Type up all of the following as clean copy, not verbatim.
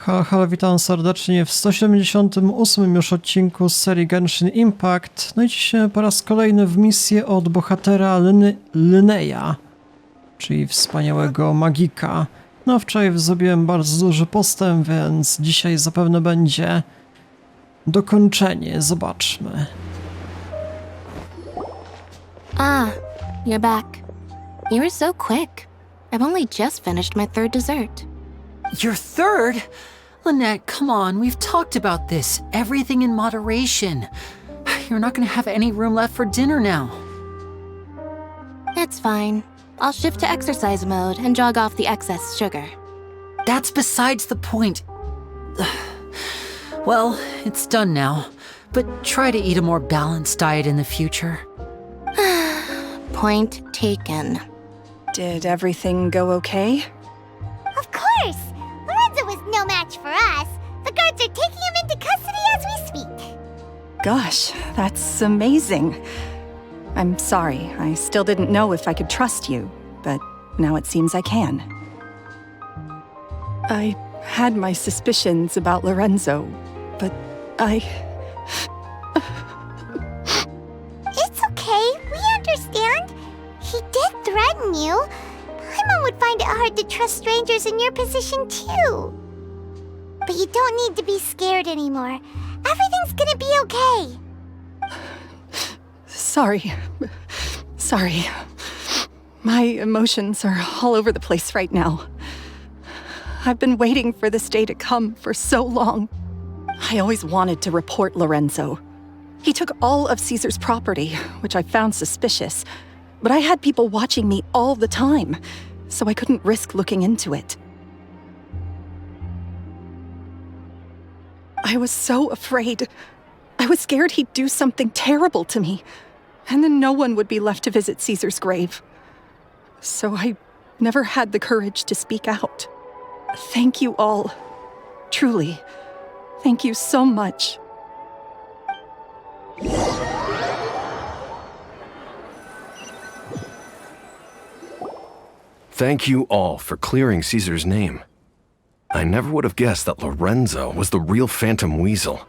Halo, halo, witam serdecznie w 178 już odcinku z serii Genshin Impact. No i dzisiaj po raz kolejny w misję od bohatera Lyneya, czyli wspaniałego magika. No wczoraj zrobiłem bardzo duży postęp, więc dzisiaj zapewne będzie dokończenie. Zobaczmy. Ah, you're back. You were so quick. I've only just finished my third dessert. Your third? Lynette, come on, we've talked about this. Everything in moderation. You're not gonna have any room left for dinner now. It's fine. I'll shift to exercise mode and jog off the excess sugar. That's besides the point. Well, it's done now, but try to eat a more balanced diet in the future. Point taken. Did everything go okay? Of course! Lorenzo was no match for us. The guards are taking him into custody as we speak. Gosh, that's amazing. I'm sorry, I still didn't know if I could trust you, but now it seems I can. I had my suspicions about Lorenzo, but It's okay, we understand. He did threaten you. Paimon would find it hard to trust strangers in your position too. But you don't need to be scared anymore. Everything's gonna be okay. Sorry. My emotions are all over the place right now. I've been waiting for this day to come for so long. I always wanted to report Lorenzo. He took all of Caesar's property, which I found suspicious, but I had people watching me all the time, so I couldn't risk looking into it. I was so afraid. I was scared he'd do something terrible to me, and then no one would be left to visit Caesar's grave. So I never had the courage to speak out. Thank you all. Truly. Thank you so much. Thank you all for clearing Caesar's name. I never would have guessed that Lorenzo was the real Phantom Weasel.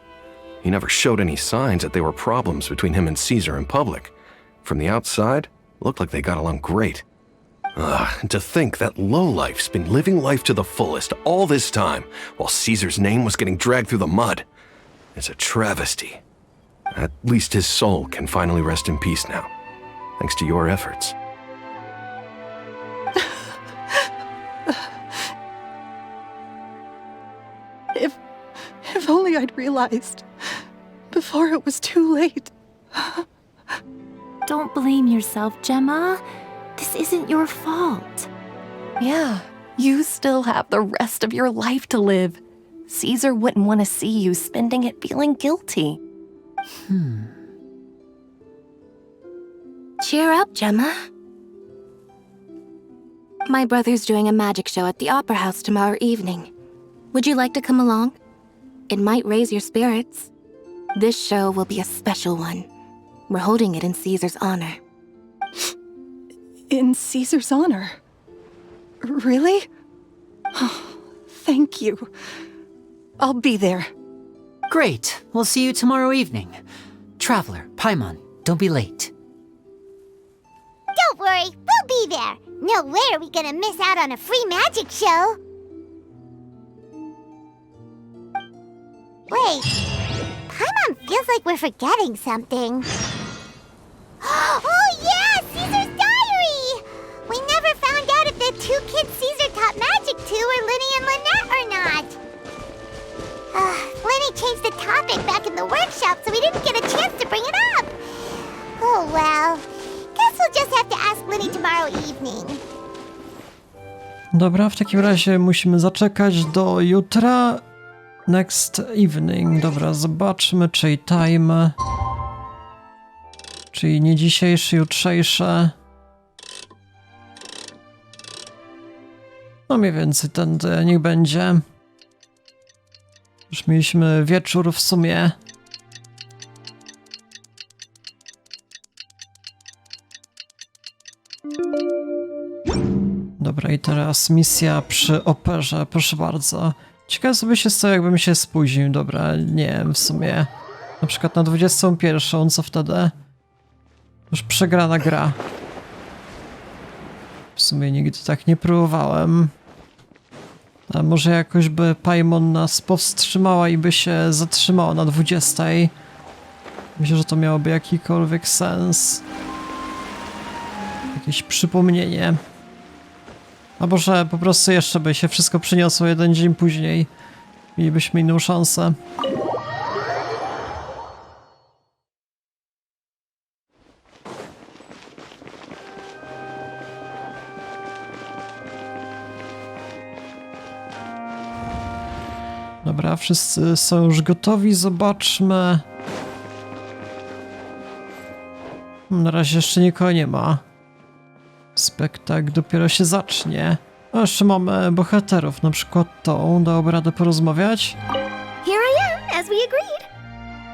He never showed any signs that there were problems between him and Caesar in public. From the outside, it looked like they got along great. And to think that lowlife's been living life to the fullest all this time, while Caesar's name was getting dragged through the mud. It's a travesty. At least his soul can finally rest in peace now, thanks to your efforts. If only I'd realized before it was too late. Don't blame yourself, Gemma. This isn't your fault. Yeah, you still have the rest of your life to live. Caesar wouldn't want to see you spending it feeling guilty. Cheer up, Gemma. My brother's doing a magic show at the Opera House tomorrow evening. Would you like to come along? It might raise your spirits. This show will be a special one. We're holding it in Caesar's honor. In Caesar's honor? Really? Oh, thank you. I'll be there. Great, we'll see you tomorrow evening. Traveler, Paimon, don't be late. Don't worry, we'll be there. No way are we gonna miss out on a free magic show. Wait, Paimon feels like we're forgetting something. Oh yeah, Caesar's diary! We never found out if the two kids Caesar taught magic to were Linny and Lynette or not. Linny changed the topic back in the workshop, so we didn't get a chance to bring it up. Oh well, guess we'll just have to ask Linny tomorrow evening. Dobra, w takim razie musimy zaczekać do jutra. Next evening. Dobra, zobaczmy, czyli time. Czyli nie dzisiejsze, jutrzejsze. No mniej więcej ten niech będzie. Już mieliśmy wieczór w sumie. Dobra, i teraz misja przy operze, proszę bardzo. Ciekawe co by się stało, jakbym się spóźnił. Dobra, nie wiem, w sumie. Na przykład na 21, co wtedy? Już przegrana gra. W sumie nigdy tak nie próbowałem. A może jakoś by Paimon nas powstrzymała i by się zatrzymała na 20. Myślę, że to miałoby jakikolwiek sens. Jakieś przypomnienie. Albo że po prostu jeszcze by się wszystko przyniosło jeden dzień później. Mielibyśmy inną szansę. Dobra, wszyscy są już gotowi, zobaczmy. Na razie jeszcze nikogo nie ma. Spektakl dopiero się zacznie. A jeszcze mamy bohaterów, na przykład tą. Dałoby radę porozmawiać? Here I am, as we agreed.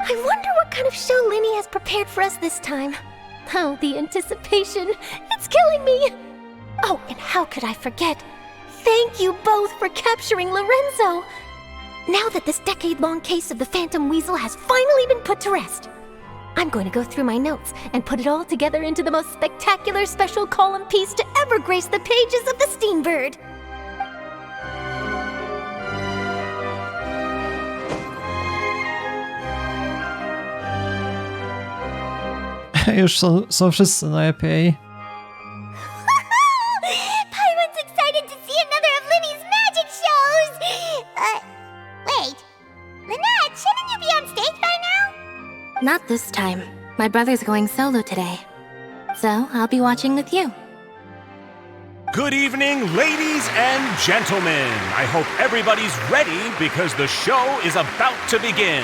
I wonder what kind of show Lyneya has prepared for us this time. Oh, the anticipation. It's killing me. Oh, and how could I forget? Thank you both for capturing Lorenzo. Now that this decade-long case of the Phantom Weasel has finally been put to rest, I'm going to go through my notes and put it all together into the most spectacular special column piece to ever grace the pages of the Steenbird. Już są wszyscy najlepiej. Paimon's excited to see another of Linny's magic shows! Wait. Lynette, shouldn't you be on stage by now? Not this time. My brother's going solo today. So I'll be watching with you. Good evening, ladies and gentlemen. I hope everybody's ready because the show is about to begin.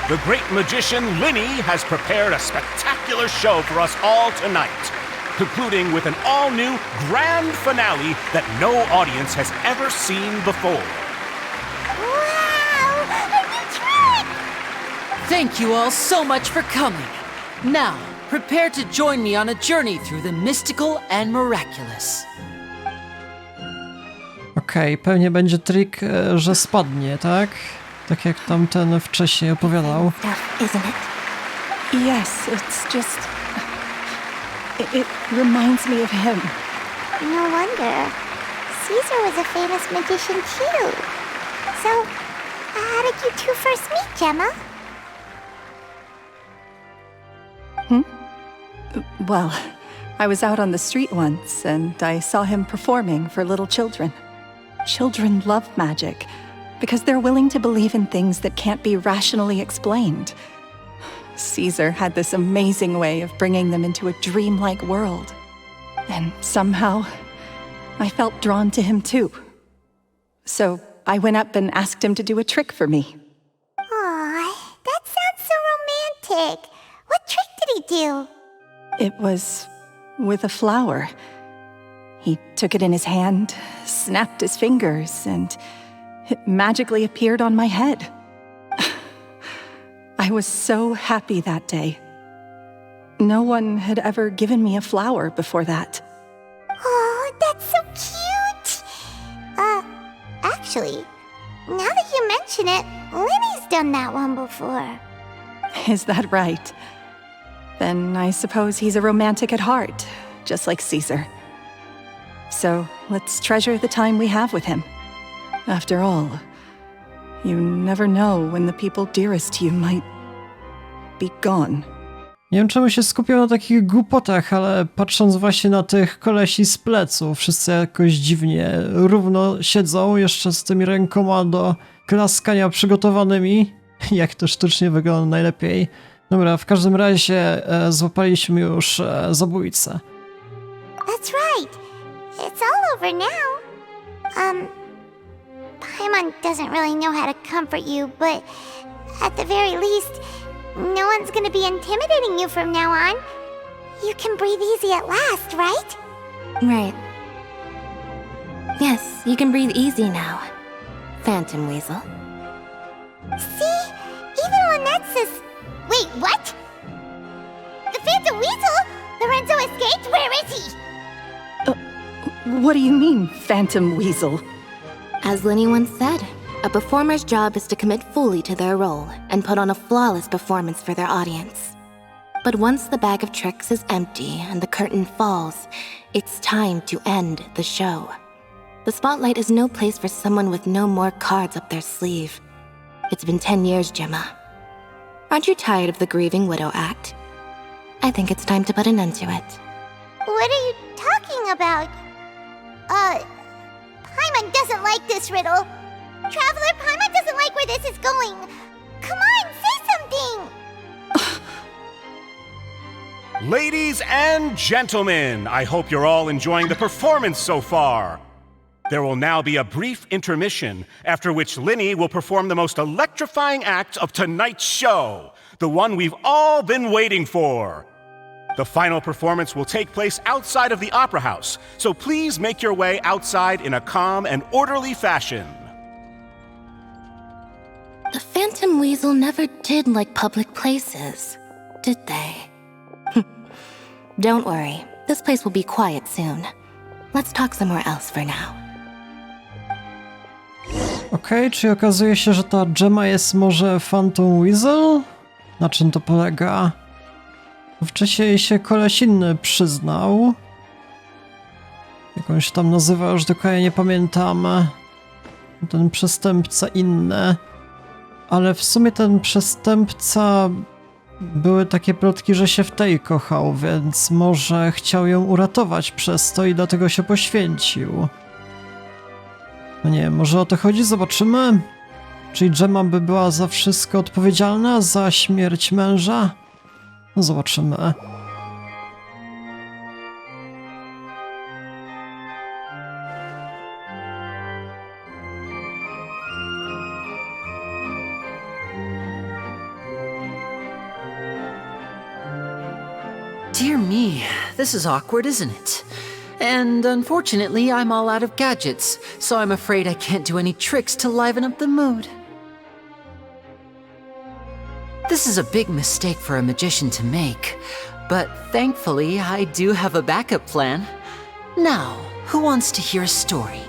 The great magician Lyny has prepared a spectacular show for us all tonight, concluding with an all-new grand finale that no audience has ever seen before. Wow! A new trick! Thank you all so much for coming. Now, prepare to join me on a journey through the mystical and miraculous. Okej, pewnie będzie trik, że spadnie, tak? Tak jak tamten wcześniej opowiadał. Stuff, isn't it? Yes, it's just... It reminds me of him. No wonder. Caesar was a famous magician too. So, how did you two first meet, Gemma? Well, I was out on the street once, and I saw him performing for little children. Children love magic, because they're willing to believe in things that can't be rationally explained. Caesar had this amazing way of bringing them into a dreamlike world. And somehow, I felt drawn to him too. So I went up and asked him to do a trick for me. Aw, that sounds so romantic. What trick did he do? It was with a flower. He took it in his hand, snapped his fingers, and it magically appeared on my head. I was so happy that day. No one had ever given me a flower before that. Oh, that's so cute! Actually, now that you mention it, Linny's done that one before. Is that right? Then I suppose he's a romantic at heart, just like Caesar. So let's treasure the time we have with him. After all, you never know when the people dearest to you might be gone. Nie wiem czemu się skupiam na takich głupotach, ale patrząc właśnie na tych kolesi z pleców, wszyscy jakoś dziwnie równo siedzą, jeszcze z tymi rękoma do klaskania przygotowanymi. Jak to sztucznie wygląda najlepiej. Dobra, w każdym razie złapaliśmy już zabójcę. That's right. It's all over now. Paimon doesn't really know how to comfort you, but at the very least, no one's gonna be intimidating you from now on. You can breathe easy at last, right? Right. Yes, you can breathe easy now, Phantom Weasel. See? Even Lynette says... Wait, what? The Phantom Weasel? Lorenzo escaped? Where is he? What do you mean, phantom weasel? As Linny once said, a performer's job is to commit fully to their role and put on a flawless performance for their audience. But once the bag of tricks is empty and the curtain falls, it's time to end the show. The spotlight is no place for someone with no more cards up their sleeve. It's been 10 years, Gemma. Aren't you tired of the grieving widow act? I think it's time to put an end to it. What are you talking about? Paimon doesn't like this riddle. Traveler, Paimon doesn't like where this is going. Come on, say something! Ladies and gentlemen, I hope you're all enjoying the performance so far. There will now be a brief intermission, after which Linny will perform the most electrifying act of tonight's show, the one we've all been waiting for. The final performance will take place outside of the Opera House, so please make your way outside in a calm and orderly fashion. The Phantom Weasel never did like public places, did they? Don't worry, this place will be quiet soon. Let's talk somewhere else for now. Okej, czyli okazuje się, że ta Gemma jest może Phantom Weasel? Na czym to polega? Wcześniej się koleś inny przyznał. Jakąś tam nazywa, już dokładnie nie pamiętam. Ten przestępca inny. Ale w sumie ten przestępca... Były takie plotki, że się w tej kochał, więc może chciał ją uratować przez to i dlatego się poświęcił. No nie wiem, może o to chodzi? Zobaczymy. Czyli Gemma by była za wszystko odpowiedzialna? Za śmierć męża? No zobaczymy. Dear me, this is awkward, isn't it? And unfortunately, I'm all out of gadgets, so I'm afraid I can't do any tricks to liven up the mood. This is a big mistake for a magician to make, but thankfully, I do have a backup plan. Now, who wants to hear a story?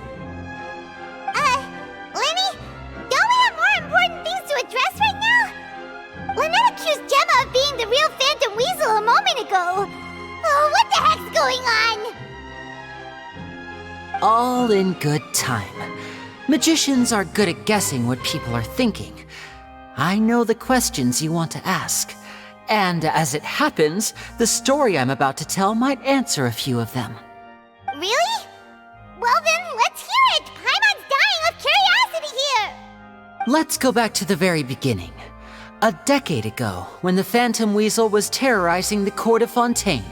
Linny? Don't we have more important things to address right now? Lynette accused Gemma of being the real Phantom Weasel a moment ago. Oh, what the heck's going on? All in good time. Magicians are good at guessing what people are thinking. I know the questions you want to ask. And as it happens, the story I'm about to tell might answer a few of them. Really? Well then, let's hear it! Paimon's dying of curiosity here! Let's go back to the very beginning. A decade ago, when the Phantom Weasel was terrorizing the court of Fontaine.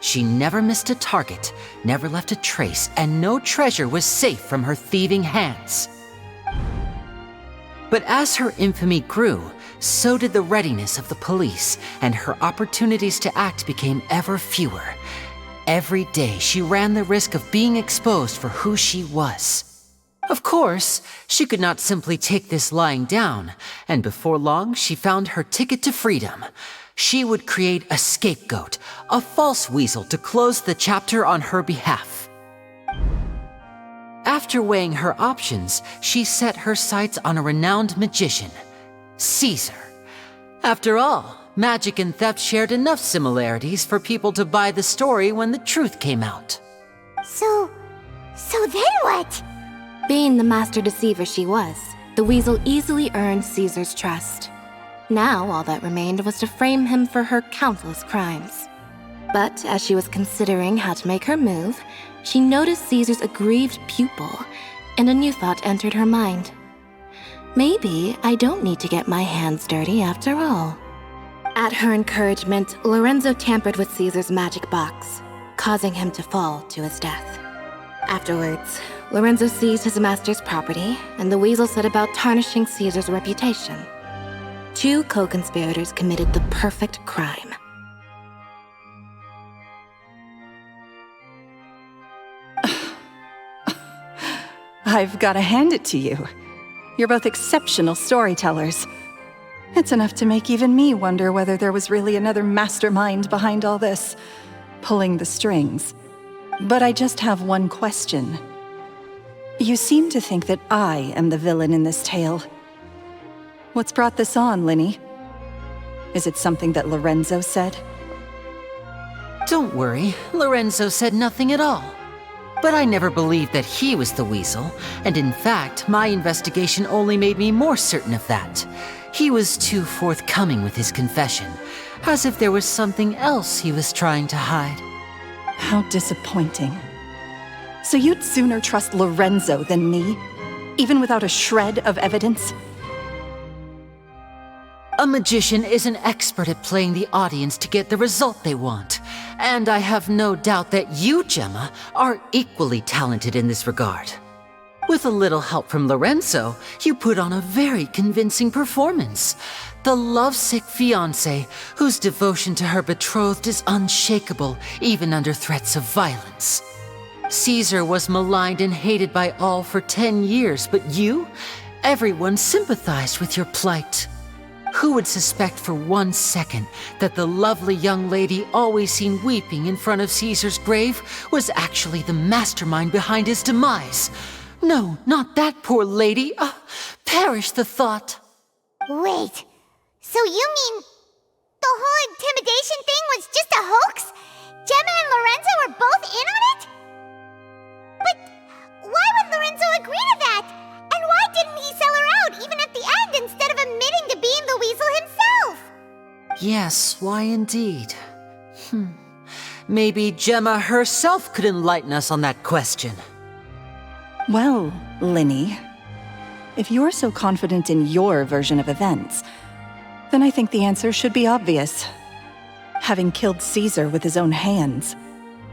She never missed a target, never left a trace, and no treasure was safe from her thieving hands. But as her infamy grew, so did the readiness of the police, and her opportunities to act became ever fewer. Every day she ran the risk of being exposed for who she was. Of course, she could not simply take this lying down, and before long she found her ticket to freedom. She would create a scapegoat, a false weasel to close the chapter on her behalf. After weighing her options, she set her sights on a renowned magician, Caesar. After all, magic and theft shared enough similarities for people to buy the story when the truth came out. So then what? Being the master deceiver she was, the weasel easily earned Caesar's trust. Now all that remained was to frame him for her countless crimes. But as she was considering how to make her move, she noticed Caesar's aggrieved pupil, and a new thought entered her mind. Maybe I don't need to get my hands dirty after all. At her encouragement, Lorenzo tampered with Caesar's magic box, causing him to fall to his death. Afterwards, Lorenzo seized his master's property, and the weasel set about tarnishing Caesar's reputation. Two co-conspirators committed the perfect crime. I've got to hand it to you. You're both exceptional storytellers. It's enough to make even me wonder whether there was really another mastermind behind all this, pulling the strings. But I just have one question. You seem to think that I am the villain in this tale. What's brought this on, Lyney? Is it something that Lorenzo said? Don't worry, Lorenzo said nothing at all. But I never believed that he was the weasel, and in fact, my investigation only made me more certain of that. He was too forthcoming with his confession, as if there was something else he was trying to hide. How disappointing. So you'd sooner trust Lorenzo than me? Even without a shred of evidence? A magician is an expert at playing the audience to get the result they want. And I have no doubt that you, Gemma, are equally talented in this regard. With a little help from Lorenzo, you put on a very convincing performance. The lovesick fiancé, whose devotion to her betrothed is unshakable, even under threats of violence. Caesar was maligned and hated by all for 10 years, but you? Everyone sympathized with your plight. Who would suspect for 1 second that the lovely young lady always seen weeping in front of Caesar's grave was actually the mastermind behind his demise? No, not that poor lady. Perish the thought. Wait, so you mean the whole intimidation thing was just a hoax? Gemma and Lorenzo were both in on it? But why would Lorenzo agree to that? And why didn't he sell her out even at the end instead of admitting to being the weasel himself? Yes, why indeed? Maybe Gemma herself could enlighten us on that question. Well, Lyney, if you're so confident in your version of events, then I think the answer should be obvious. Having killed Caesar with his own hands,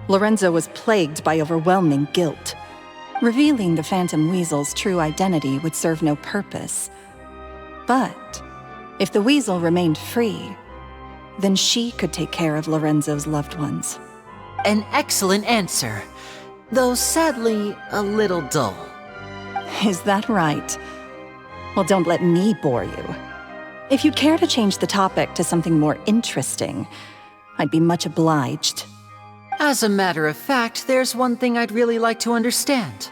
Lorenzo was plagued by overwhelming guilt. Revealing the Phantom Weasel's true identity would serve no purpose. But if the Weasel remained free, then she could take care of Lorenzo's loved ones. An excellent answer, though sadly a little dull. Is that right? Well, don't let me bore you. If you'd care to change the topic to something more interesting, I'd be much obliged. As a matter of fact, there's one thing I'd really like to understand.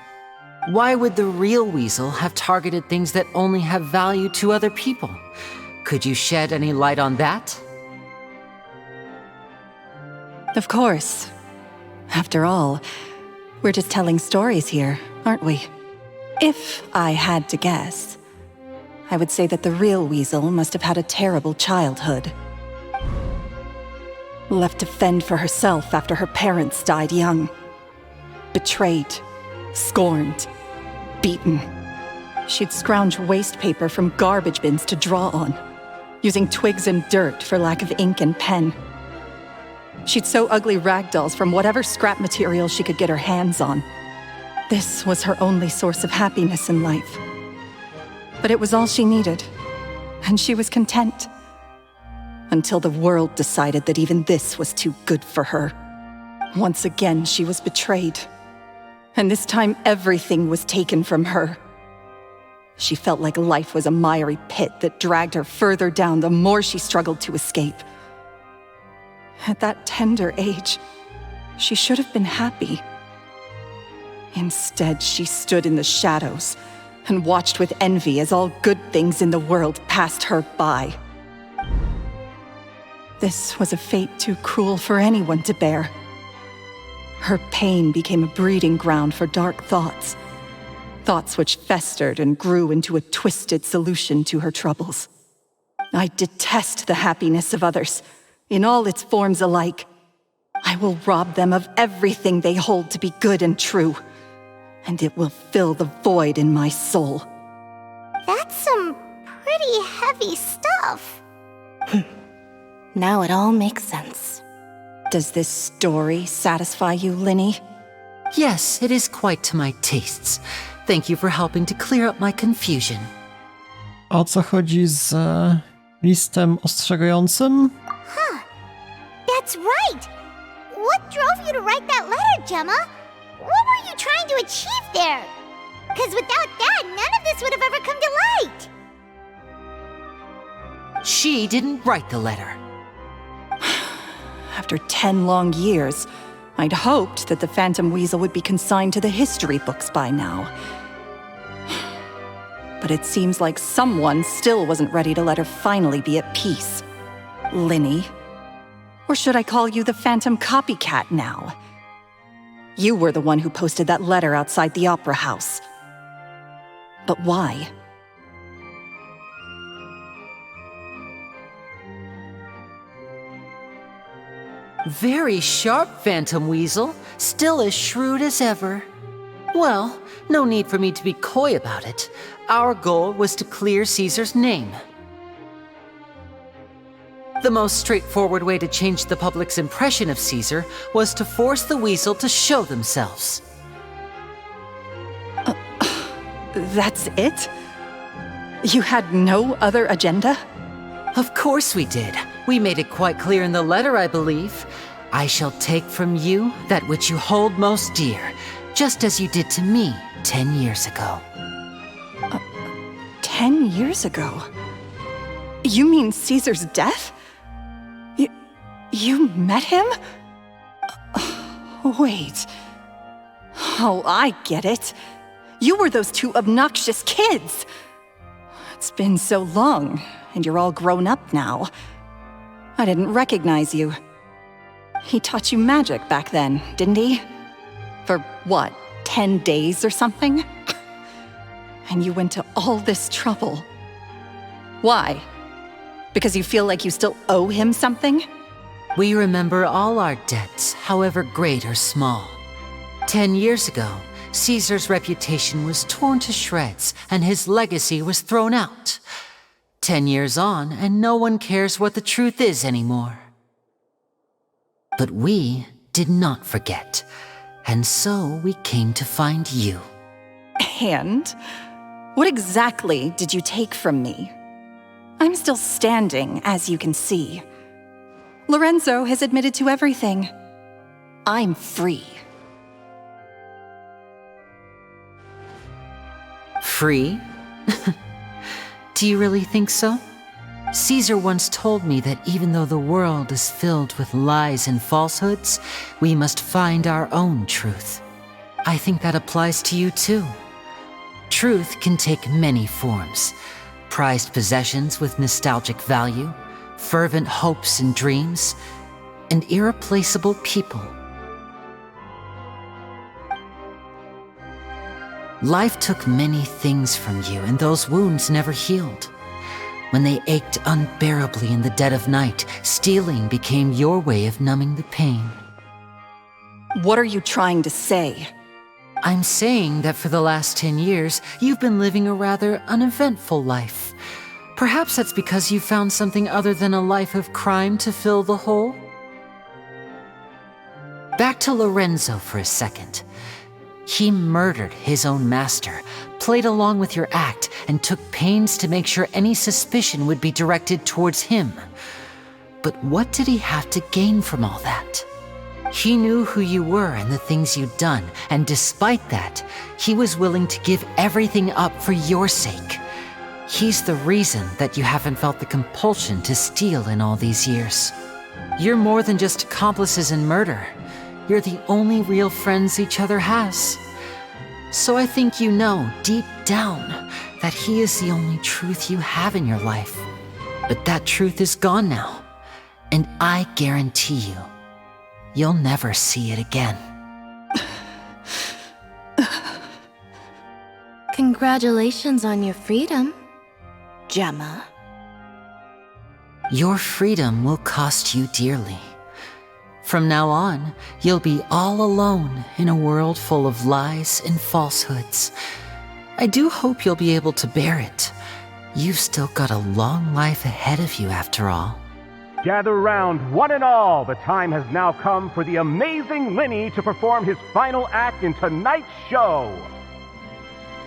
Why would the real weasel have targeted things that only have value to other people? Could you shed any light on that? Of course. After all, we're just telling stories here, aren't we? If I had to guess, I would say that the real weasel must have had a terrible childhood. Left to fend for herself after her parents died young. Betrayed, scorned, beaten. She'd scrounge waste paper from garbage bins to draw on, using twigs and dirt for lack of ink and pen. She'd sew ugly rag dolls from whatever scrap material she could get her hands on. This was her only source of happiness in life. But it was all she needed, and she was content. Until the world decided that even this was too good for her. Once again, she was betrayed. And this time, everything was taken from her. She felt like life was a miry pit that dragged her further down the more she struggled to escape. At that tender age, she should have been happy. Instead, she stood in the shadows and watched with envy as all good things in the world passed her by. This was a fate too cruel for anyone to bear. Her pain became a breeding ground for dark thoughts. Thoughts which festered and grew into a twisted solution to her troubles. I detest the happiness of others, in all its forms alike. I will rob them of everything they hold to be good and true, and it will fill the void in my soul. That's some pretty heavy stuff. Now it all makes sense. Does this story satisfy you, Lyney? Yes, it is quite to my tastes. Thank you for helping to clear up my confusion. O co chodzi z listem ostrzegającym? That's right! What drove you to write that letter, Gemma? What were you trying to achieve there? Because without that, none of this would have ever come to light. She didn't write the letter. After 10 long years, I'd hoped that the Phantom Weasel would be consigned to the history books by now. But it seems like someone still wasn't ready to let her finally be at peace. Lyney. Or should I call you the Phantom Copycat now? You were the one who posted that letter outside the Opera House. But why? Very sharp, Phantom Weasel. Still as shrewd as ever. Well, no need for me to be coy about it. Our goal was to clear Caesar's name. The most straightforward way to change the public's impression of Caesar was to force the Weasel to show themselves. That's it? You had no other agenda? Of course we did. We made it quite clear in the letter, I believe. I shall take from you that which you hold most dear, just as you did to me 10 years ago. 10 years ago? You mean Caesar's death? You met him? Wait. Oh, I get it. You were those two obnoxious kids. It's been so long, and you're all grown up now. I didn't recognize you. He taught you magic back then, didn't he? For what, 10 days or something? And you went to all this trouble. Why? Because you feel like you still owe him something? We remember all our debts, however great or small. 10 years ago, Caesar's reputation was torn to shreds, and his legacy was thrown out. 10 years on, and no one cares what the truth is anymore. But we did not forget, and so we came to find you. And? What exactly did you take from me? I'm still standing, as you can see. Lorenzo has admitted to everything. I'm free. Free? Do you really think so? Caesar once told me that even though the world is filled with lies and falsehoods, we must find our own truth. I think that applies to you too. Truth can take many forms. Prized possessions with nostalgic value, fervent hopes and dreams, and irreplaceable people. Life took many things from you, and those wounds never healed. When they ached unbearably in the dead of night, stealing became your way of numbing the pain. What are you trying to say? I'm saying that for the last 10 years, you've been living a rather uneventful life. Perhaps that's because you found something other than a life of crime to fill the hole? Back to Lorenzo for a second. He murdered his own master, played along with your act, and took pains to make sure any suspicion would be directed towards him. But what did he have to gain from all that? He knew who you were and the things you'd done, and despite that, he was willing to give everything up for your sake. He's the reason that you haven't felt the compulsion to steal in all these years. You're more than just accomplices in murder. You're the only real friends each other has. So I think you know, deep down, that he is the only truth you have in your life. But that truth is gone now, and I guarantee you, you'll never see it again. Congratulations on your freedom, Gemma. Your freedom will cost you dearly. From now on, you'll be all alone in a world full of lies and falsehoods. I do hope you'll be able to bear it. You've still got a long life ahead of you after all. Gather round, one and all. The time has now come for the amazing Lyney to perform his final act in tonight's show.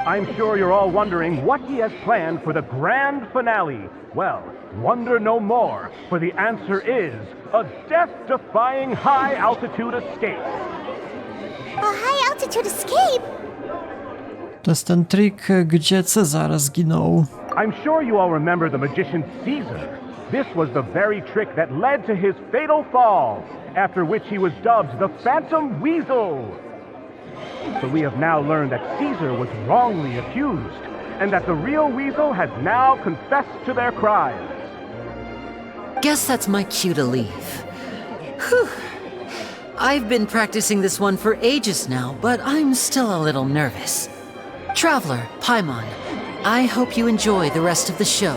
I'm sure you're all wondering what he has planned for the grand finale. Well, wonder no more, for the answer is a death-defying high-altitude escape. A high-altitude escape? To jest ten trik, gdzie Cezar zginął. I'm sure you all remember the magician Caesar. this was the very trick that led to his fatal fall, after which he was dubbed the Phantom Weasel. So we have now learned that Caesar was wrongly accused, and that the real Weasel has now confessed to their crimes. Guess that's my cue to leave. Whew. I've been practicing this one for ages now, but I'm still a little nervous. Traveler, Paimon, I hope you enjoy the rest of the show.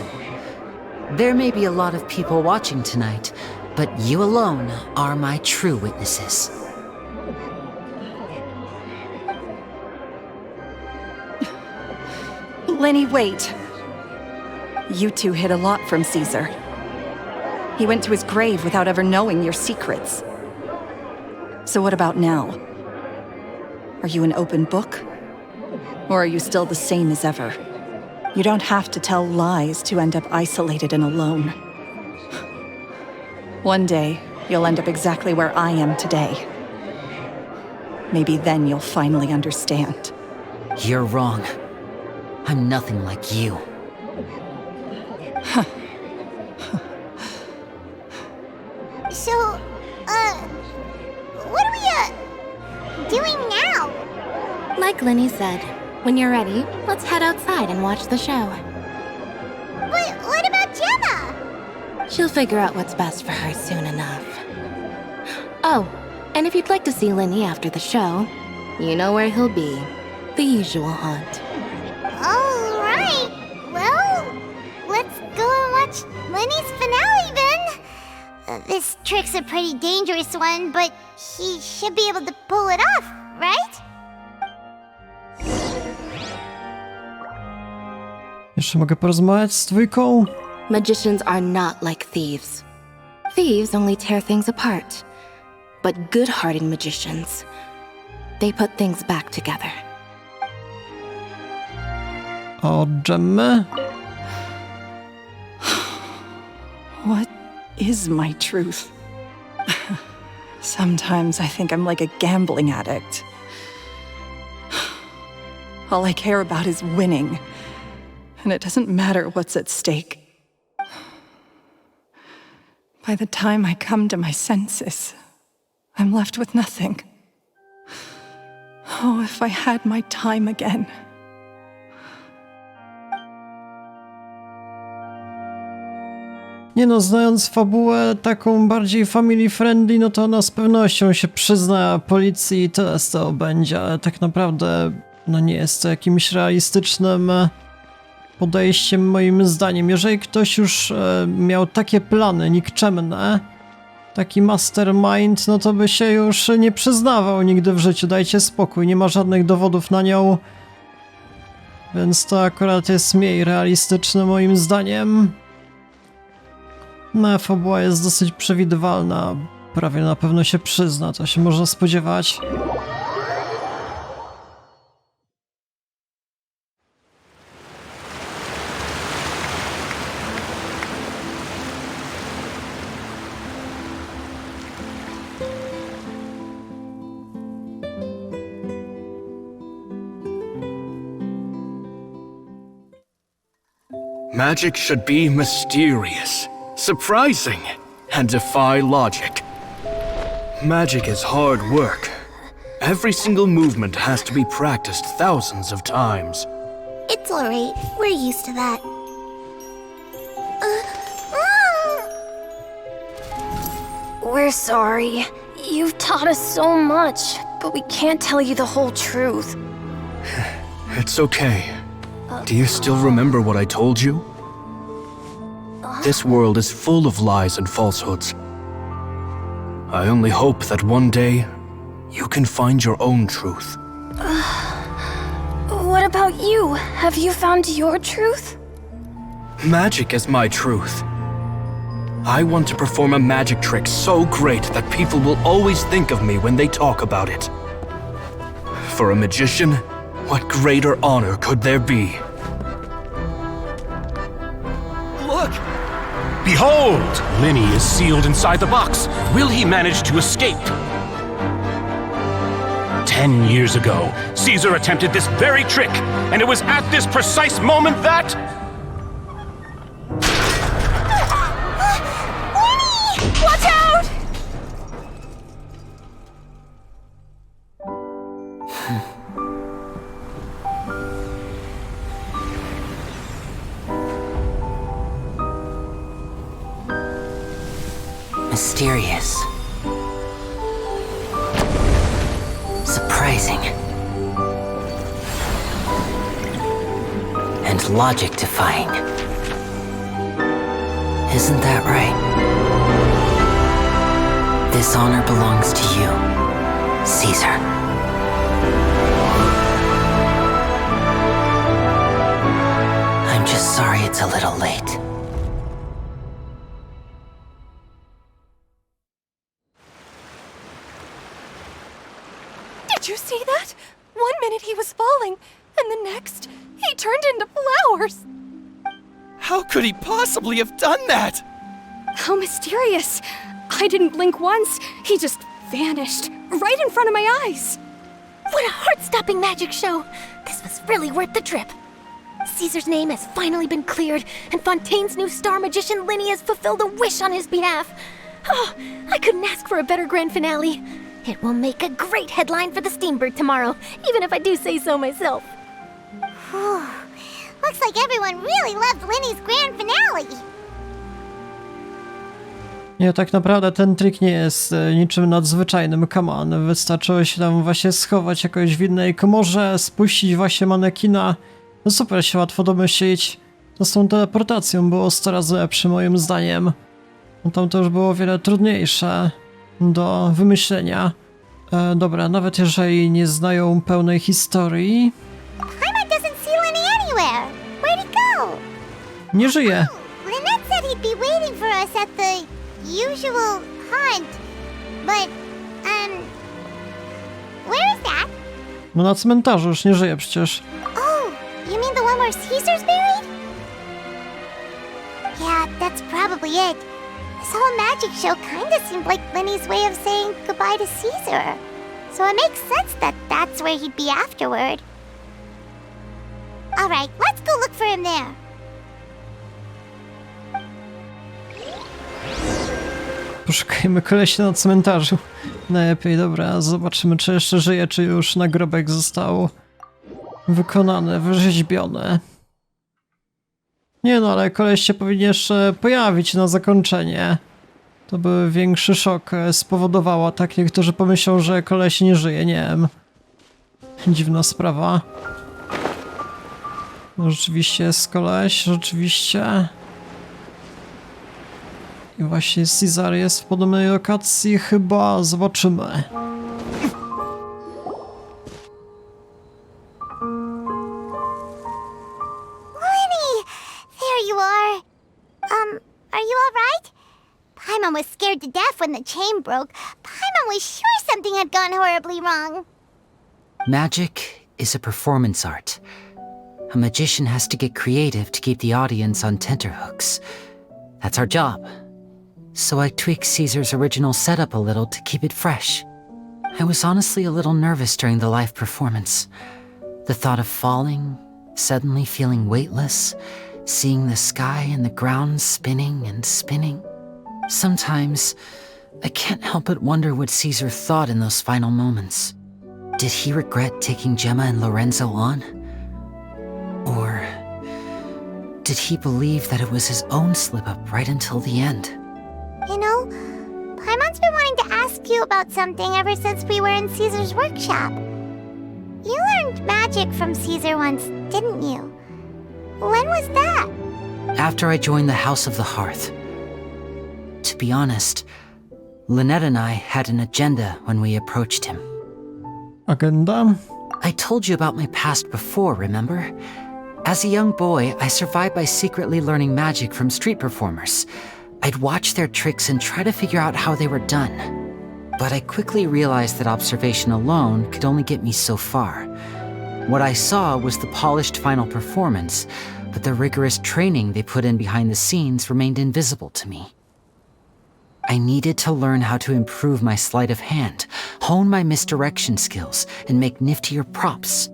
There may be a lot of people watching tonight, but you alone are my true witnesses. Lenny, wait. You two hid a lot from Caesar. He went to his grave without ever knowing your secrets. So what about now? Are you an open book? Or are you still the same as ever? You don't have to tell lies to end up isolated and alone. One day, you'll end up exactly where I am today. Maybe then you'll finally understand. You're wrong. I'm nothing like you. So, what are we, doing now? Like Linny said, when you're ready, let's head outside and watch the show. But what about Gemma? She'll figure out what's best for her soon enough. Oh, and if you'd like to see Linny after the show, you know where he'll be. The usual haunt. All right. Well, let's go and watch Lenny's finale then. This trick's a pretty dangerous one, but he should be able to pull it off, right? Jeszcze mogę porozmawiać z dwójką? Magicians are not like thieves. Thieves only tear things apart. But good-hearted magicians, they put things back together. O Gemmę? What is my truth? Sometimes I think I'm like a gambling addict. All I care about is winning, and it doesn't matter what's at stake. By the time I come to my senses, I'm left with nothing. Oh, if I had my time again. Nie no, znając fabułę taką bardziej family friendly, no to ona z pewnością się przyzna policji i tyle z tego będzie, ale tak naprawdę no nie jest to jakimś realistycznym podejściem moim zdaniem. Jeżeli ktoś już miał takie plany nikczemne, taki mastermind, no to by się już nie przyznawał nigdy w życiu, dajcie spokój, nie ma żadnych dowodów na nią, więc to akurat jest mniej realistyczne moim zdaniem. No, fabuła jest dosyć przewidywalna, prawie na pewno się przyzna, to się można spodziewać. Magic should be mysterious, surprising, and defy logic. Magic is hard work. Every single movement has to be practiced thousands of times. It's alright. We're used to that. We're sorry. You've taught us so much, but we can't tell you the whole truth. It's okay. Do you still remember what I told you? This world is full of lies and falsehoods. I only hope that one day you can find your own truth. What about you? Have you found your truth? Magic is my truth. I want to perform a magic trick so great that people will always think of me when they talk about it. For a magician, what greater honor could there be? Look! Behold! Linny is sealed inside the box. Will he manage to escape? 10 years ago, Caesar attempted this very trick, and it was at this precise moment that... Mysterious. Surprising. And logic-defying. Isn't that right? This honor belongs to you, Caesar. I'm just sorry it's a little late. Did you see that? 1 minute he was falling, and the next, he turned into flowers. How could he possibly have done that? How mysterious. I didn't blink once. He just vanished, right in front of my eyes. What a heart-stopping magic show! This was really worth the trip. Caesar's name has finally been cleared, and Fontaine's new star magician Lyneya has fulfilled a wish on his behalf. Oh, I couldn't ask for a better grand finale. It will make a great headline for the Steambird tomorrow, even if I do say so myself. Looks like everyone really loved Linny's grand finale. Nie, tak naprawdę ten trik nie jest niczym nadzwyczajnym, come on. Wystarczyło się tam właśnie schować jakoś w innej komorze, spuścić właśnie manekina. No super się łatwo domyślić. To z tą teleportacją było 100 razy lepsze moim zdaniem. No tam to już było o wiele trudniejsze do wymyślenia. Dobra, nawet jeżeli nie znają pełnej historii... Paimon doesn't see Linny anywhere. Where'd he go? Nie żyje. Lynette said he'd be waiting for us at the usual hunt, but, where is that? No na cmentarzu już nie żyje przecież. Oh, you mean the one where Caesar's buried? Yeah, that's probably it. This whole magic show kinda seemed like Linny's way of saying goodbye to Caesar. So it makes sense that that's where he'd be afterward. Alright, let's go look for him there. Poszukajmy kolesia na cmentarzu. Najlepiej, dobra, zobaczymy, czy jeszcze żyje, czy już nagrobek został wykonany, wyrzeźbiony. Nie no, ale koleś się powinien jeszcze pojawić na zakończenie. To by większy szok spowodowało, tak? Niektórzy pomyślą, że koleś nie żyje, nie wiem. Dziwna sprawa. No, rzeczywiście jest koleś, rzeczywiście. I właśnie Caesar jest w podobnej lokacji, chyba zobaczymy. Linny! There you are. Are you alright? Paimon was scared to death when the chain broke. Paimon was sure something had gone horribly wrong. Magic is a performance art. A magician has to get creative to keep the audience on tenterhooks. That's our job. So I tweaked Caesar's original setup a little to keep it fresh. I was honestly a little nervous during the live performance. The thought of falling, suddenly feeling weightless, seeing the sky and the ground spinning and spinning. Sometimes, I can't help but wonder what Caesar thought in those final moments. Did he regret taking Gemma and Lorenzo on? Or did he believe that it was his own slip-up right until the end? You know, Paimon's been wanting to ask you about something ever since we were in Caesar's workshop. You learned magic from Caesar once, didn't you? When was that? After I joined the House of the Hearth. To be honest, Lynette and I had an agenda when we approached him. Agenda? I told you about my past before, remember? As a young boy, I survived by secretly learning magic from street performers. I'd watch their tricks and try to figure out how they were done. But I quickly realized that observation alone could only get me so far. What I saw was the polished final performance, but the rigorous training they put in behind the scenes remained invisible to me. I needed to learn how to improve my sleight of hand, hone my misdirection skills, and make niftier props.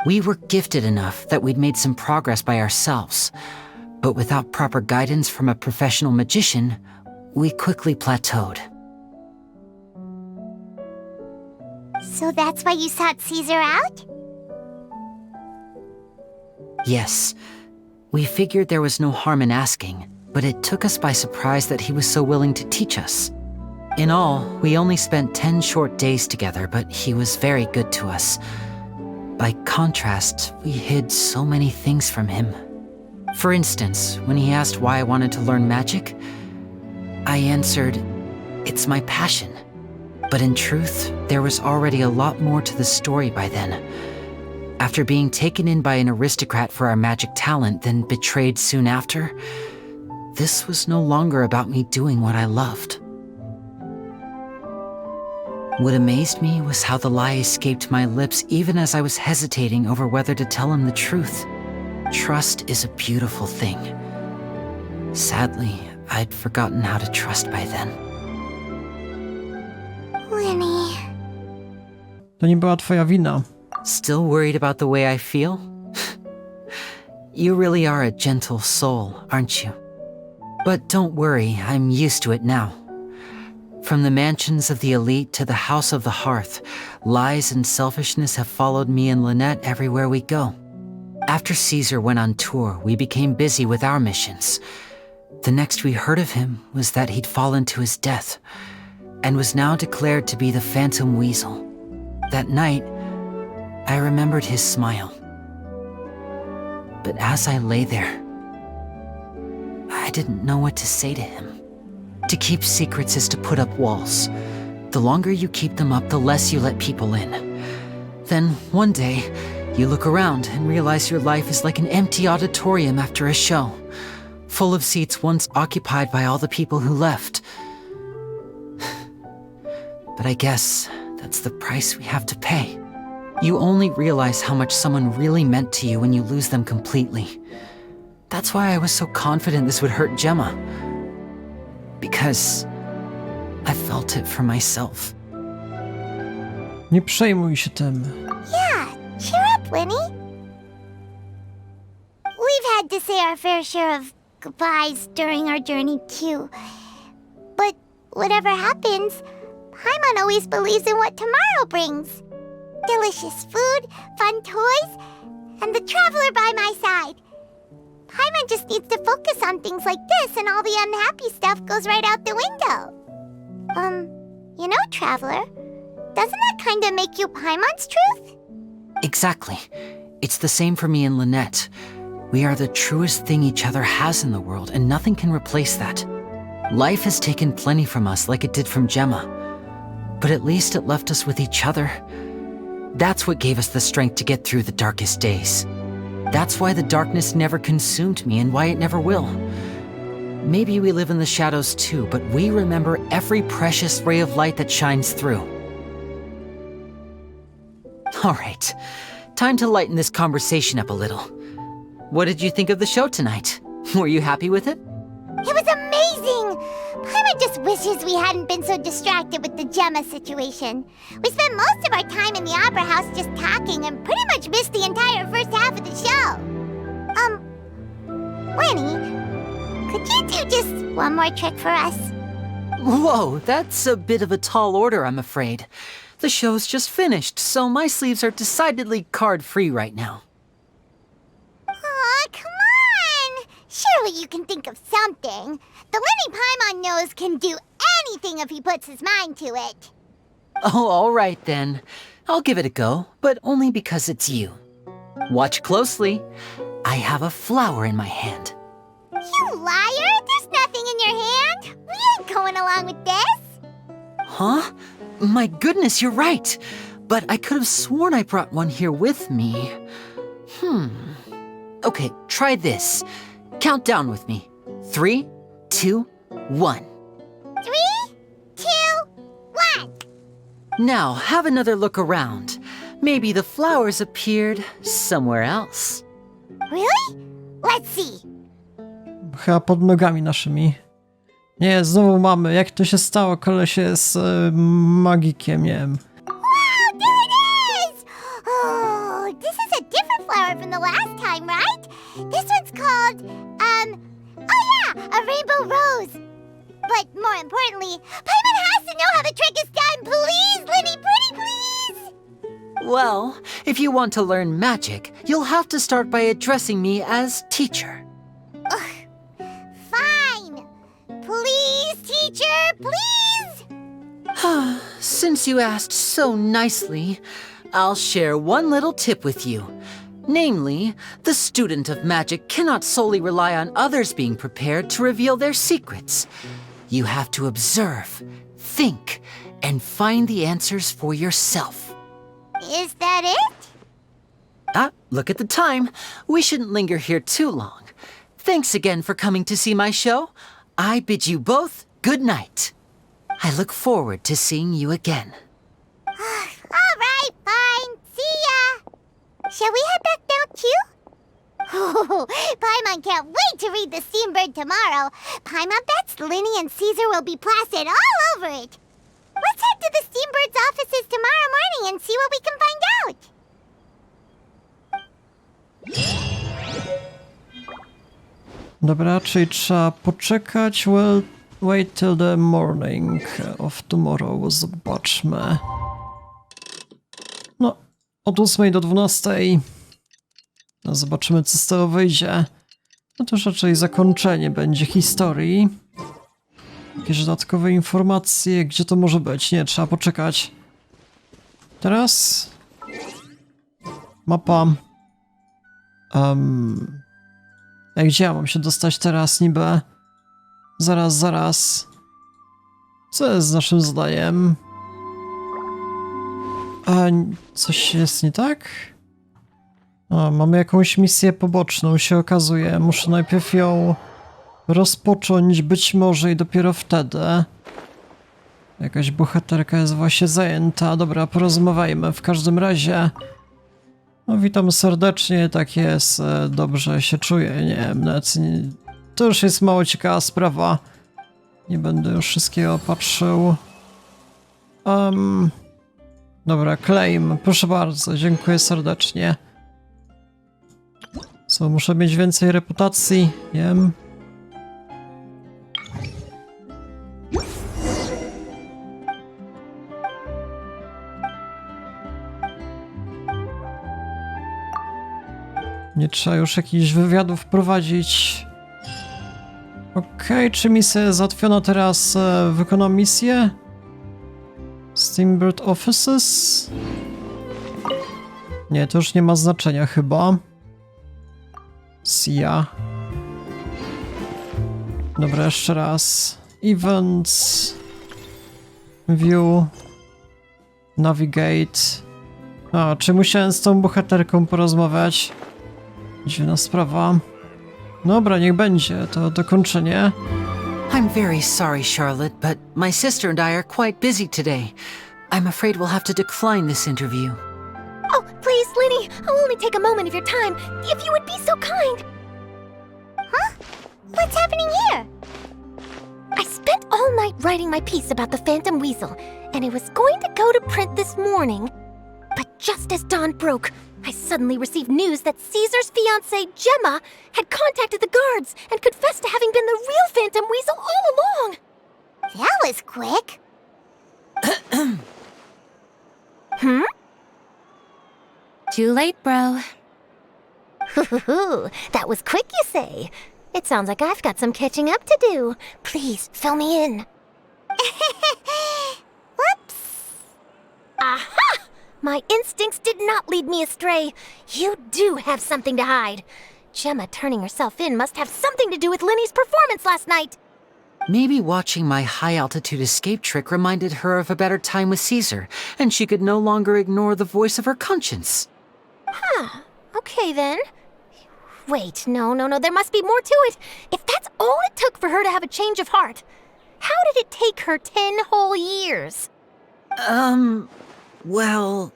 We were gifted enough that we'd made some progress by ourselves, but without proper guidance from a professional magician, we quickly plateaued. So that's why you sought Caesar out? Yes, we figured there was no harm in asking, but it took us by surprise that he was so willing to teach us. In all, we only spent 10 short days together, but he was very good to us. By contrast, we hid so many things from him. For instance, when he asked why I wanted to learn magic, I answered, "It's my passion." But in truth, there was already a lot more to the story by then. After being taken in by an aristocrat for our magic talent, then betrayed soon after, this was no longer about me doing what I loved. What amazed me was how the lie escaped my lips even as I was hesitating over whether to tell him the truth. Trust is a beautiful thing. Sadly, I'd forgotten how to trust by then. Lenny. To nie była twoja wina. Still worried about the way I feel? You really are a gentle soul, aren't you? But don't worry, I'm used to it now. From the mansions of the elite to the house of the hearth, lies and selfishness have followed me and Lynette everywhere we go. After Caesar went on tour, we became busy with our missions. The next we heard of him was that he'd fallen to his death, and was now declared to be the Phantom Weasel. That night, I remembered his smile. But as I lay there, I didn't know what to say to him. To keep secrets is to put up walls. The longer you keep them up, the less you let people in. Then, one day, you look around and realize your life is like an empty auditorium after a show, full of seats once occupied by all the people who left. But I guess that's the price we have to pay. You only realize how much someone really meant to you when you lose them completely. That's why I was so confident this would hurt Gemma. Because I felt it for myself. Nie przejmuj się tym. Yeah, cheer up, Lenny. We've had to say our fair share of goodbyes during our journey, too. But whatever happens, Paimon always believes in what tomorrow brings. Delicious food, fun toys, and the traveler by my side. Paimon just needs to focus on things like this, and all the unhappy stuff goes right out the window. You know, Traveler, doesn't that kind of make you Paimon's truth? Exactly. It's the same for me and Lynette. We are the truest thing each other has in the world, and nothing can replace that. Life has taken plenty from us, like it did from Gemma. But at least it left us with each other. That's what gave us the strength to get through the darkest days. That's why the darkness never consumed me and why it never will. Maybe we live in the shadows too, but we remember every precious ray of light that shines through. All right, time to lighten this conversation up a little. What did you think of the show tonight? Were you happy with it? It was amazing! Paimon just wishes we hadn't been so distracted with the Gemma situation. We spent most of our time in the opera house just talking and pretty much missed the entire first half of the show. Lenny, could you do just one more trick for us? Whoa, that's a bit of a tall order, I'm afraid. The show's just finished, so my sleeves are decidedly card-free right now. Aw, come on! Surely you can think of something. The Lenny Paimon knows can do anything if he puts his mind to it. Oh, all right then. I'll give it a go, but only because it's you. Watch closely. I have a flower in my hand. You liar! There's nothing in your hand! We ain't going along with this! Huh? My goodness, you're right. But I could have sworn I brought one here with me. Okay, try this. Count down with me. 3, 2, 1. 3, 2, 1! Now, have another look around. Maybe the flowers appeared somewhere else. Really? Let's see. Chyba pod nogami naszymi. Nie, znowu mamy. Jak to się stało? Koleś jest magikiem, nie wiem. Wow, there it is! Oh, this is a different flower from the last time, right? This one's called, oh yeah, a rainbow rose. But more importantly, Paimon has to know how the trick is done. Please, Lenny, pretty please! Well, if you want to learn magic, you'll have to start by addressing me as teacher. Ugh, fine. Please, teacher, please! Since you asked so nicely, I'll share one little tip with you. Namely, the student of magic cannot solely rely on others being prepared to reveal their secrets. You have to observe, think, and find the answers for yourself. Is that it? Look at the time. We shouldn't linger here too long. Thanks again for coming to see my show. I bid you both good night. I look forward to seeing you again. All right, fine. See ya. Shall we head back now, too? Oh, Paimon can't wait to read The Steambird tomorrow. Paimon bets Lyneya and Caesar will be plastered all over it. Let's head to the Steambird's offices tomorrow morning and see what we can find out. Dobra, czyli trzeba poczekać. Well, wait till the morning of tomorrow. Zobaczmy. No, od 8 do 12. No, zobaczymy, co z tego wyjdzie. No to już raczej zakończenie będzie historii. Jakieś dodatkowe informacje, gdzie to może być? Nie, trzeba poczekać. Teraz... Mapa. Gdzie ja mam się dostać teraz niby? Zaraz. Co jest z naszym zadaniem? Coś jest nie tak? Mamy jakąś misję poboczną, się okazuje. Muszę najpierw ją rozpocząć, być może i dopiero wtedy. Jakaś bohaterka jest właśnie zajęta. Dobra, porozmawiajmy w każdym razie. No, witam serdecznie, tak jest, dobrze się czuję, nie wiem, to już jest mało ciekawa sprawa. Nie będę już wszystkiego patrzył. Dobra, claim, proszę bardzo, dziękuję serdecznie. Co, muszę mieć więcej reputacji, nie wiem. Nie trzeba już jakichś wywiadów prowadzić. Okej, czy misja jest załatwiona teraz? Wykonam misję? Steambird Offices? Nie, to już nie ma znaczenia chyba. Sia. Dobra, jeszcze raz. Events. View. Navigate. Czy musiałem z tą bohaterką porozmawiać? Dziwna sprawa. Dobra, niech będzie, to dokończenie. I'm very sorry, Charlotte, but my sister and I are quite busy today. I'm afraid we'll have to decline this interview. Oh, please, Lyney, I'll only take a moment of your time, if you would be so kind. Huh? What's happening here? I spent all night writing my piece about the Phantom Weasel, and it was going to go to print this morning. But just as dawn broke, I suddenly received news that Caesar's fiancée, Gemma, had contacted the guards and confessed to having been the real Phantom Weasel all along. That was quick. Too late, bro. That was quick, you say? It sounds like I've got some catching up to do. Please, fill me in. Whoops. Aha! My instincts did not lead me astray. You do have something to hide. Gemma turning herself in must have something to do with Lynney's performance last night. Maybe watching my high-altitude escape trick reminded her of a better time with Caesar, and she could no longer ignore the voice of her conscience. Huh. Okay, then. Wait, no, there must be more to it. If that's all it took for her to have a change of heart, how did it take her 10 whole years? Well...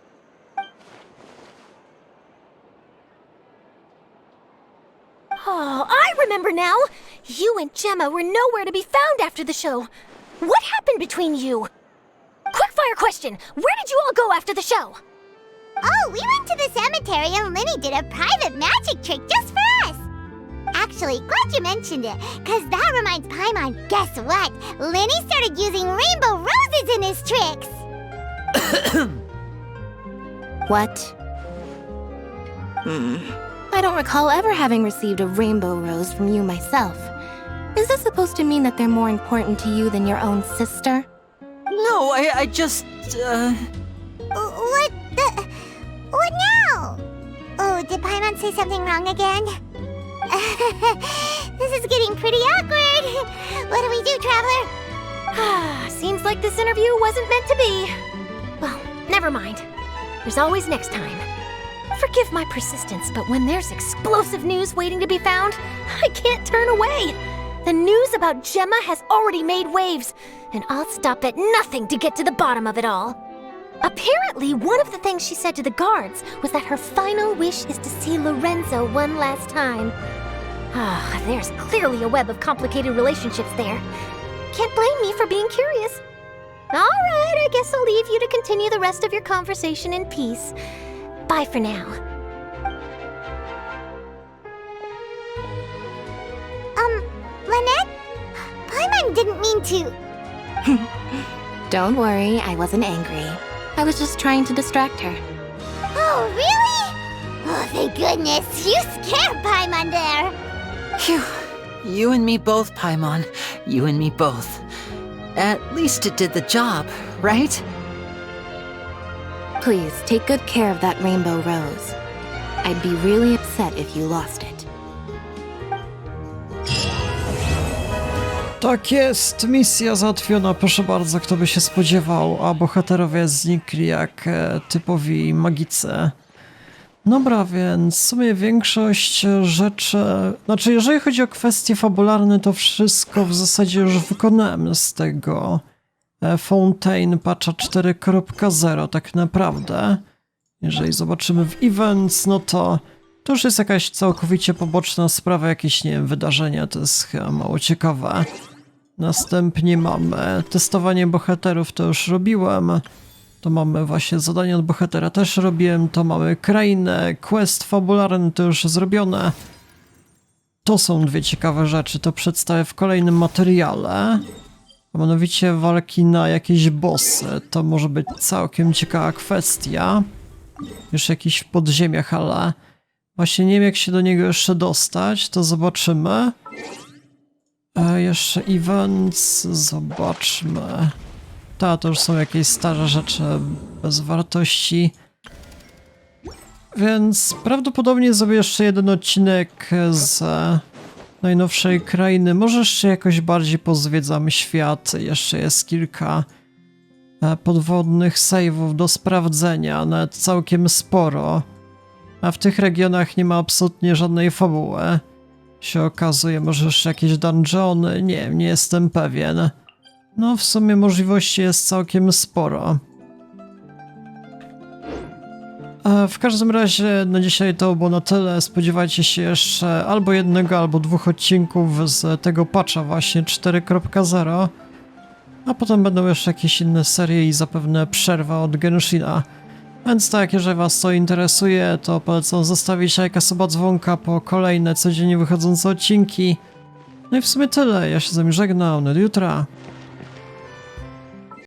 Oh, I remember now! You and Gemma were nowhere to be found after the show. What happened between you? Quickfire question! Where did you all go after the show? Oh, we went to the cemetery and Lynney did a private magic trick just for us. Actually, glad you mentioned it, because that reminds Paimon, guess what? Lynney started using rainbow roses in his tricks. What? I don't recall ever having received a rainbow rose from you myself. Is this supposed to mean that they're more important to you than your own sister? No, no, I just, What now? Oh, did Paimon say something wrong again? This is getting pretty awkward. What do we do, Traveler? Seems like this interview wasn't meant to be. Well, never mind. There's always next time. Forgive my persistence, but when there's explosive news waiting to be found, I can't turn away. The news about Gemma has already made waves, and I'll stop at nothing to get to the bottom of it all. Apparently, one of the things she said to the guards was that her final wish is to see Lorenzo one last time. There's clearly a web of complicated relationships there. Can't blame me for being curious. All right, I guess I'll leave you to continue the rest of your conversation in peace. Bye for now. Lynette? Paimon didn't mean to. Don't worry, I wasn't angry. I was just trying to distract her. Oh, really? Oh, thank goodness. You scared Paimon there. phew. You and me both, Paimon. You and me both. At least it did the job, right? Please, take good care of that rainbow rose. I'd be really upset if you lost it. Tak jest, misja załatwiona, proszę bardzo, kto by się spodziewał, a bohaterowie znikli jak typowi magicy. Dobra, więc w sumie większość rzeczy, znaczy jeżeli chodzi o kwestie fabularne, to wszystko w zasadzie już wykonałem z tego Fontaine patcha 4.0 tak naprawdę. Jeżeli zobaczymy w events, no to już jest jakaś całkowicie poboczna sprawa, jakieś, nie wiem, wydarzenia, to jest chyba mało ciekawe. Następnie mamy testowanie bohaterów, to już robiłem. To mamy właśnie zadanie od bohatera, też robiłem. To mamy krainę, quest fabularny, to już zrobione. To są dwie ciekawe rzeczy, to przedstawię w kolejnym materiale. A mianowicie walki na jakieś bossy. To może być całkiem ciekawa kwestia. Już jakiś w podziemiach, ale właśnie nie wiem, jak się do niego jeszcze dostać, to zobaczymy. Jeszcze events, zobaczmy. To już są jakieś stare rzeczy bez wartości. Więc prawdopodobnie zrobię jeszcze jeden odcinek z najnowszej krainy. Może jeszcze jakoś bardziej pozwiedzamy świat. Jeszcze jest kilka podwodnych save'ów do sprawdzenia, nawet całkiem sporo. A w tych regionach nie ma absolutnie żadnej fabuły. Się okazuje, może jeszcze jakieś dungeony, nie jestem pewien. No w sumie możliwości jest całkiem sporo. W każdym razie na dzisiaj to było na tyle. Spodziewajcie się jeszcze albo jednego, albo dwóch odcinków z tego patcha właśnie 4.0. A potem będą jeszcze jakieś inne serie i zapewne przerwa od Genshina. Więc tak, jeżeli was to interesuje, to polecam zostawić lajka, suba, dzwonka po kolejne codziennie wychodzące odcinki. No i w sumie tyle, ja się z wami żegnam, do jutra.